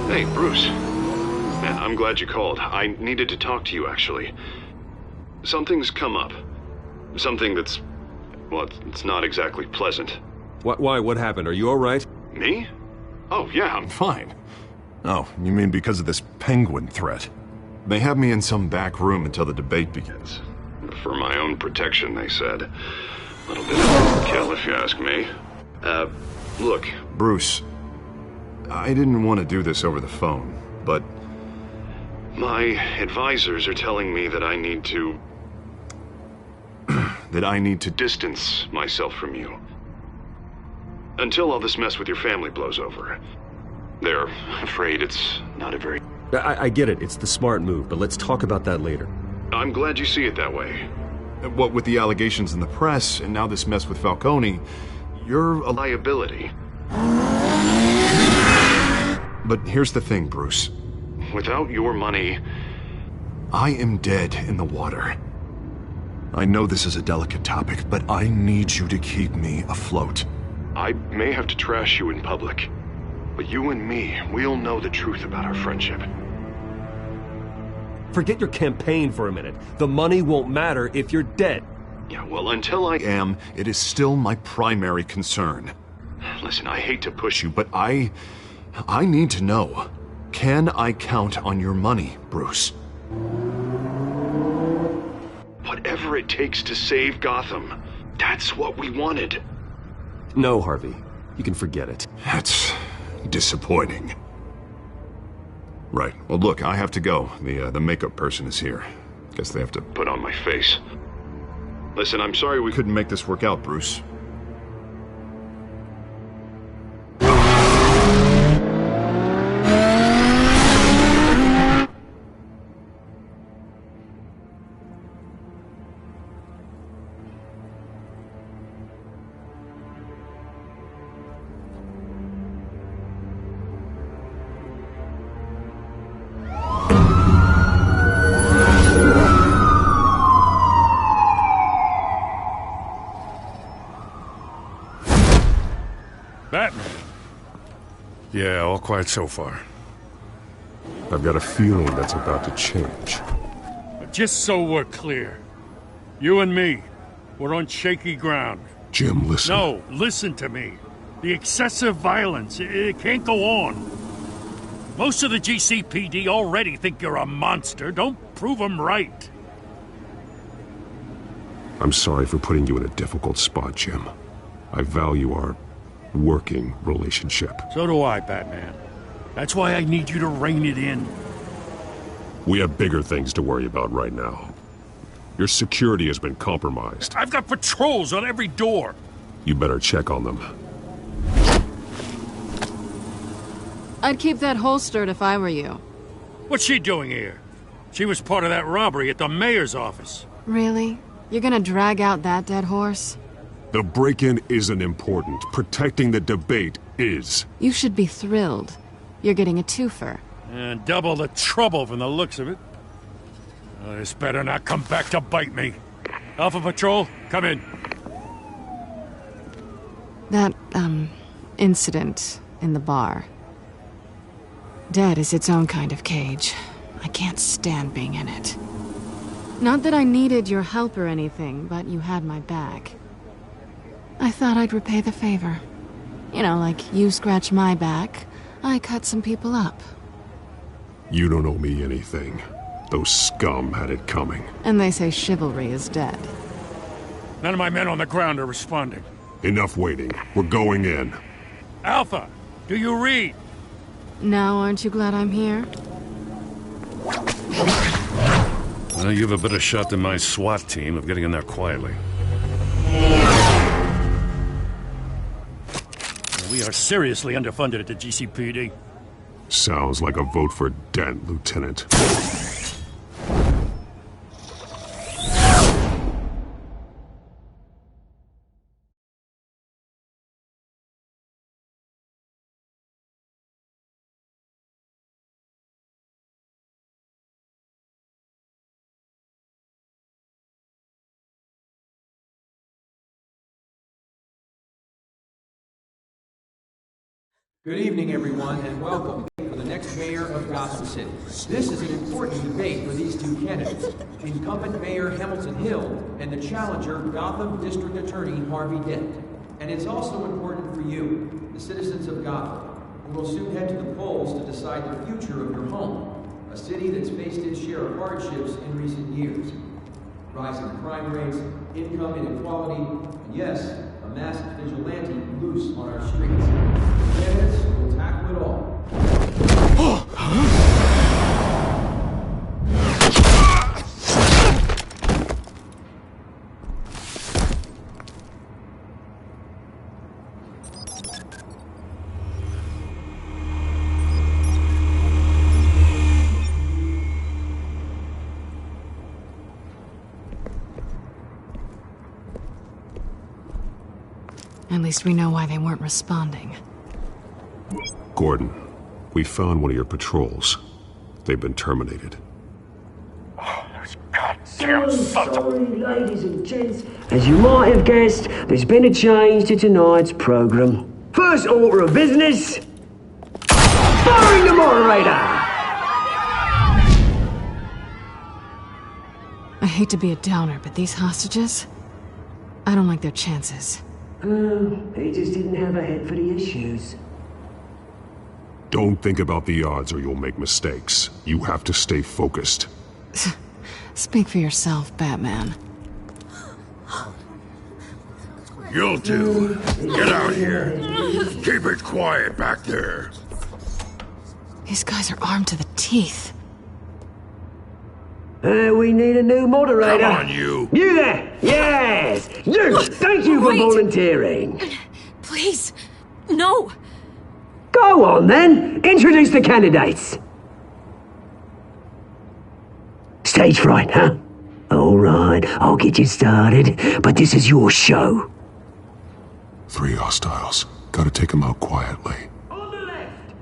Hey, Bruce. Man, I'm glad you called. I needed to talk to you, actually. Something's come up. Something that's... well, it's not exactly pleasant. Why? What happened? Are you alright? Me? Oh, yeah, I'm fine. Oh, you mean because of this penguin threat? They have me in some back room until the debate begins. For my own protection, they said. A little bit of overkill, if you ask me. Look. Bruce, I didn't want to do this over the phone, but... my advisors are telling me that I need to... that I need to distance myself from you. Until all this mess with your family blows over. They're afraid it's not a very... I get it, it's the smart move, but let's talk about that later. I'm glad you see it that way. What with the allegations in the press, and now this mess with Falcone, you're a liability. But here's the thing, Bruce. Without your money... I am dead in the water. I know this is a delicate topic, but I need you to keep me afloat. I may have to trash you in public, but you and me, we'll know the truth about our friendship. Forget your campaign for a minute. The money won't matter if you're dead. Yeah, well, until I am, it is still my primary concern. Listen, I hate to push you, but I need to know. Can I count on your money, Bruce? Whatever it takes to save Gotham. That's what we wanted. No, Harvey. You can forget it. That's disappointing. Right. Well, look, I have to go. The makeup person is here. Guess they have to put on my face. Listen, I'm sorry we couldn't make this work out, Bruce. Batman? Yeah, all quiet so far. I've got a feeling that's about to change. But just so we're clear, you and me, we're on shaky ground. Jim, listen. No, listen to me. The excessive violence, it can't go on. Most of the GCPD already think you're a monster. Don't prove them right. I'm sorry for putting you in a difficult spot, Jim. I value our working relationship. So do I, Batman. That's why I need you to rein it in. We have bigger things to worry about right now. Your security has been compromised. I've got patrols on every door. You better check on them. I'd keep that holstered if I were you. What's she doing here? She was part of that robbery at the mayor's office. Really? You're gonna drag out that dead horse? The break-in isn't important. Protecting the debate is. You should be thrilled. You're getting a twofer. And double the trouble from the looks of it. This better not come back to bite me. Alpha Patrol, come in. That, incident in the bar. Dead is its own kind of cage. I can't stand being in it. Not that I needed your help or anything, but you had my back. I thought I'd repay the favor. You know, like you scratch my back, I cut some people up. You don't owe me anything. Those scum had it coming. And they say chivalry is dead. None of my men on the ground are responding. Enough waiting. We're going in. Alpha, do you read? Now aren't you glad I'm here? Well, you have a better shot than my SWAT team of getting in there quietly. We are seriously underfunded at the GCPD. Sounds like a vote for Dent, Lieutenant. Good evening, everyone, and welcome for the next mayor of Gotham City. This is an important debate for these two candidates, incumbent Mayor Hamilton Hill and the challenger Gotham District Attorney Harvey Dent. And it's also important for you, the citizens of Gotham, who will soon head to the polls to decide the future of your home, a city that's faced its share of hardships in recent years. Rising crime rates, income inequality, and yes, a masked vigilante loose on our streets. Candidates will tackle it all. At least we know why they weren't responding. Gordon, we found one of your patrols. They've been terminated. Oh, those goddamn sons of... ladies and gents. As you might have guessed, there's been a change to tonight's program. First order of business... firing the moderator! I hate to be a downer, but these hostages... I don't like their chances. He just didn't have a head for the issues. Don't think about the odds or you'll make mistakes. You have to stay focused. Speak for yourself, Batman. You two, get out here. Keep it quiet back there. These guys are armed to the teeth. We need a new moderator. Come on, you. You there! Yes! You! Thank you for volunteering. Please, no. Go on, then. Introduce the candidates. Stage fright, huh? All right, I'll get you started, but this is your show. 3 hostiles. Gotta take them out quietly. On the left,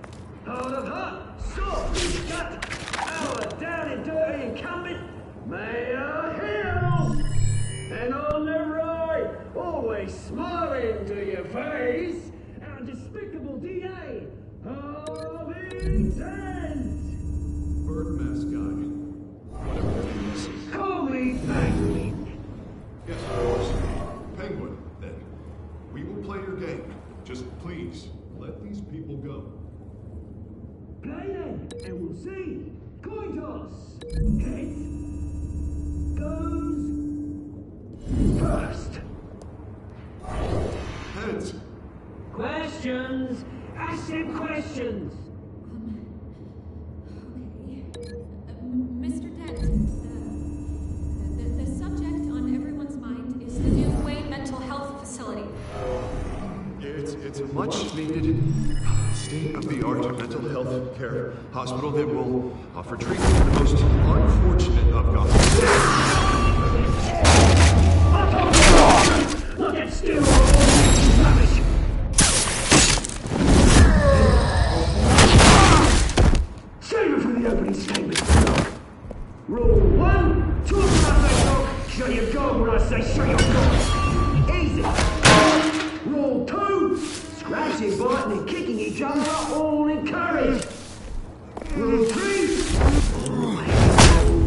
out of hot, soft, got our down and dirty incumbent, Mayor Hill. And on the right, always smiling to your face, our despicable DA, Harvey Dent. Bird mask guy. Whatever that means. Call me Penguin. Yes, of course. Penguin, then. We will play your game. Just please, let these people go. Play then, and we'll see. Coin toss. Heads goes first. Heads. Questions. Ask them questions. Mr. Dent, the subject on everyone's mind is the new Wayne Mental Health Facility. It's a much-needed, state-of-the-art mental health care hospital that will offer treatment for the most unfortunate of Gotham. Look at still rubbish. Save it for the opening statement. Rule 1, talk when I say talk, show your goal when I say show your goal. Easy. Rule 2, scratching, biting and kicking each other are all encouraged. Rule 3,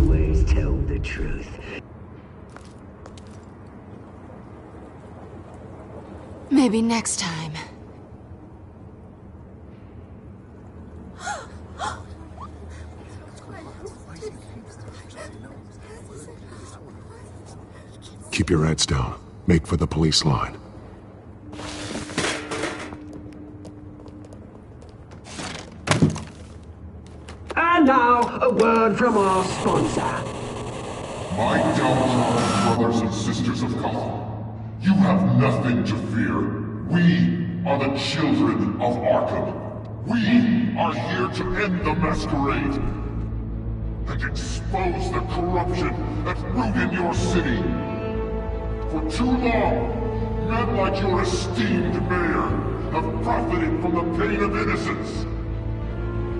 always tell the truth. Maybe next time. Keep your heads down. Make for the police line. And now, a word from our sponsor. My downtrodden brothers and sisters of Gotham, you have nothing to fear. We are the children of Arkham. We are here to end the masquerade and expose the corruption that ruined your city. For too long, men like your esteemed mayor have profited from the pain of innocence.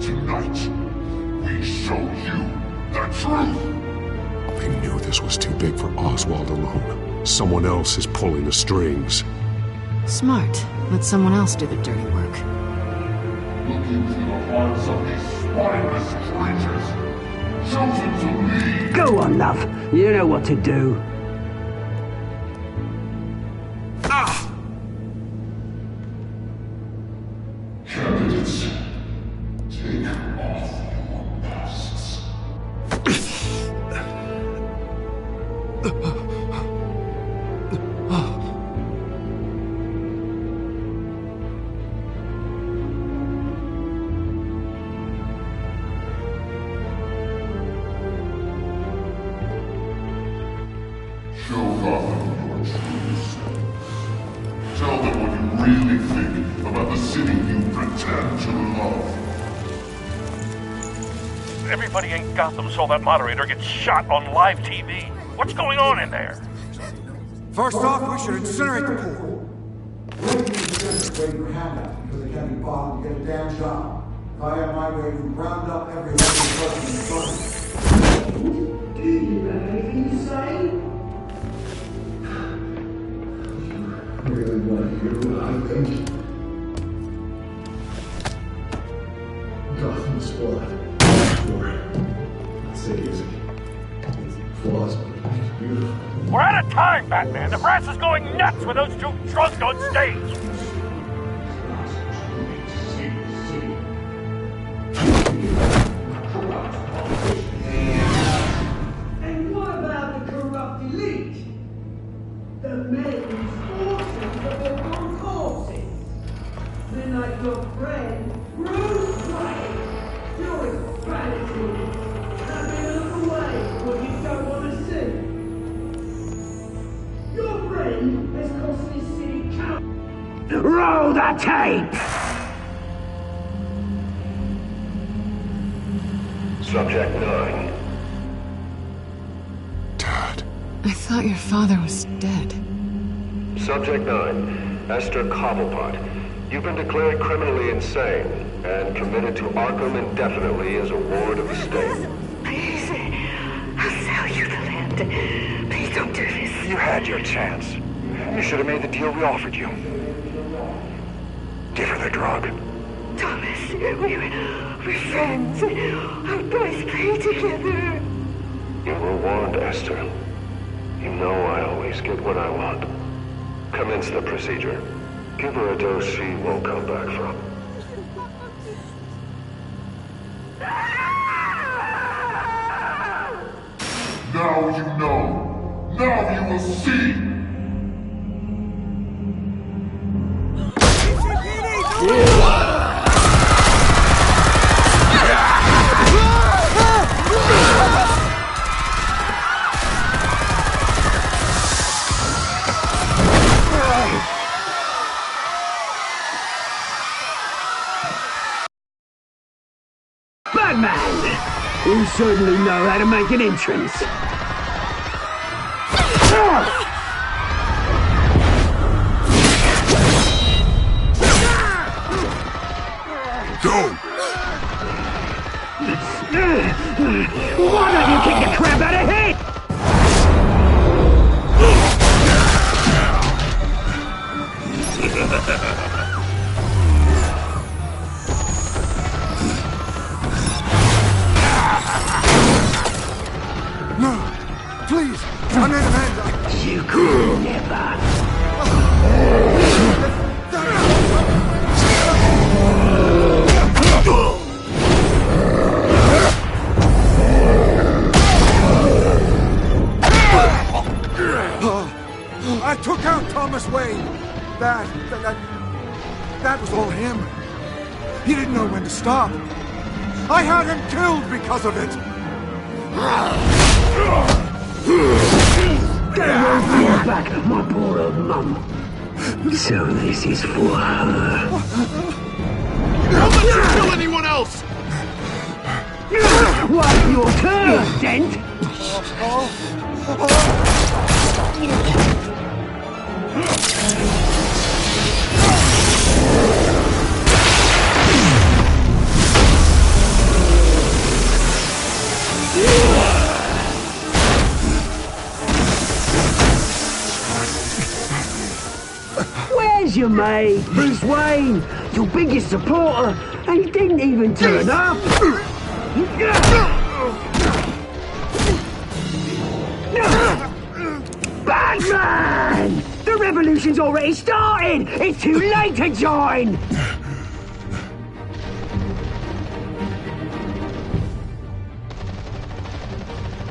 Tonight, we show you the truth! They knew this was too big for Oswald alone. Someone else is pulling the strings. Smart. Let someone else do the dirty work. look into the hearts of these spineless creatures, chosen to lead. Go on, love. You know what to do. Candidates, take off your masks. Show Gotham your true self. Tell them what you really think about the city you pretend to love. Everybody in Gotham saw that moderator get shot on live TV. What's going on in there? First off, we should incinerate the pool. Waiting for handouts because they can't be bothered to get a damn job. If I had my way, we'd round up everyone who's working in the front. Do you have anything to say? Really want to hear what I think? Gotham Squad. Sure. I'd say it's flaws, but it's beautiful. We're out of time, Batman. The brass is going nuts with those two drunks on stage. And what about the corrupt elite? The men whose fortunes are their own causes. They're like your friend, Bruce Wayne. You're gratitude. Having a look away what you don't want to see. Your friend has cost this city count. Roll the tape! Subject 9. I thought your father was dead. Subject 9. Esther Cobblepot. You've been declared criminally insane and committed to Arkham indefinitely as a ward of the state. Please, I'll sell you the land. Please don't do this. You had your chance. You should have made the deal we offered you. Give her the drug. Thomas, we're friends. Our boys play together. You were warned, Esther. You know I always get what I want. Commence the procedure. Give her a dose she won't come back from. Now you know. Now you will see. Batman! You certainly know how to make an entrance. Go! Why don't you kick the crap out of him? No! Please! I'm in hand! You could never. I took out Thomas Wayne. That was all him. He didn't know when to stop. I had him killed because of it. Get away from your back, my poor old mum. So this is for her. Don't let you kill anyone else! What's your turn, Dent? Where's your mate, Bruce Wayne? Your biggest supporter. And he didn't even turn up! Batman! The revolution's already started! It's too late to join!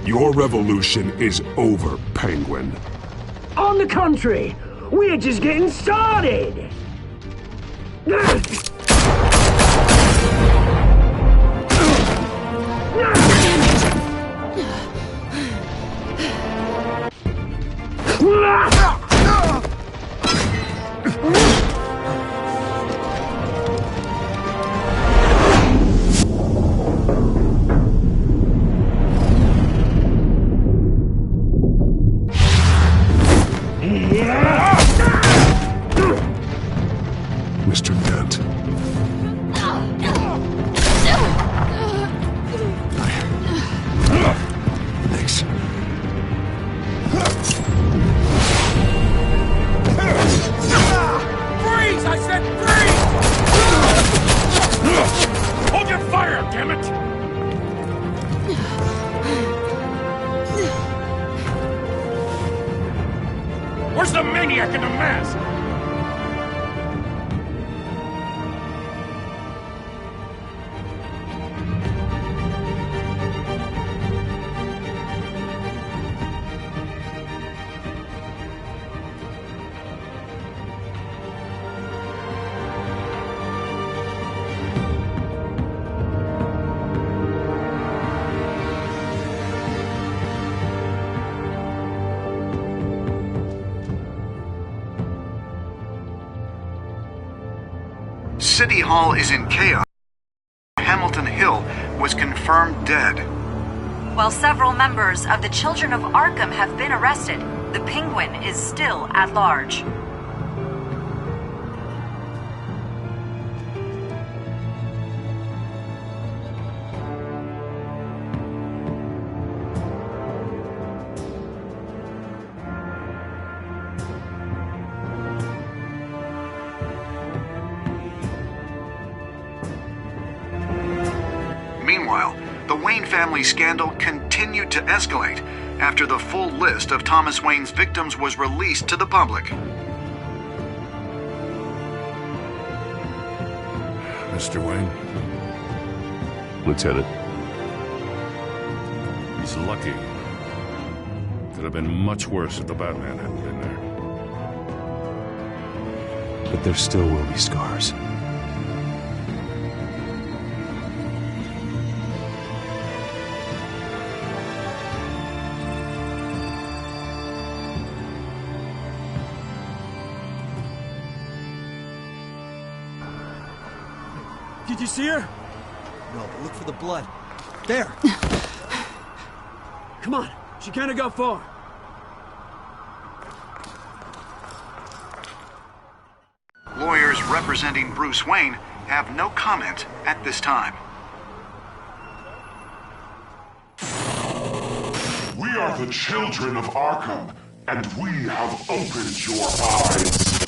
Your revolution is over, Penguin. On the contrary, we're just getting started! Mr. Dent. Thanks. Freeze! I said freeze! Hold your fire, damn it! Where's the maniac in the mask? City Hall is in chaos. Hamilton Hill was confirmed dead. While several members of the Children of Arkham have been arrested, the Penguin is still at large. Meanwhile, the Wayne family scandal continued to escalate after the full list of Thomas Wayne's victims was released to the public. Mr. Wayne? Lieutenant. He's lucky. Could have been much worse if the Batman hadn't been there. But there still will be scars. Did you see her? No, but look for the blood. There! Come on, she can't go far. Lawyers representing Bruce Wayne have no comment at this time. We are the children of Arkham, and we have opened your eyes.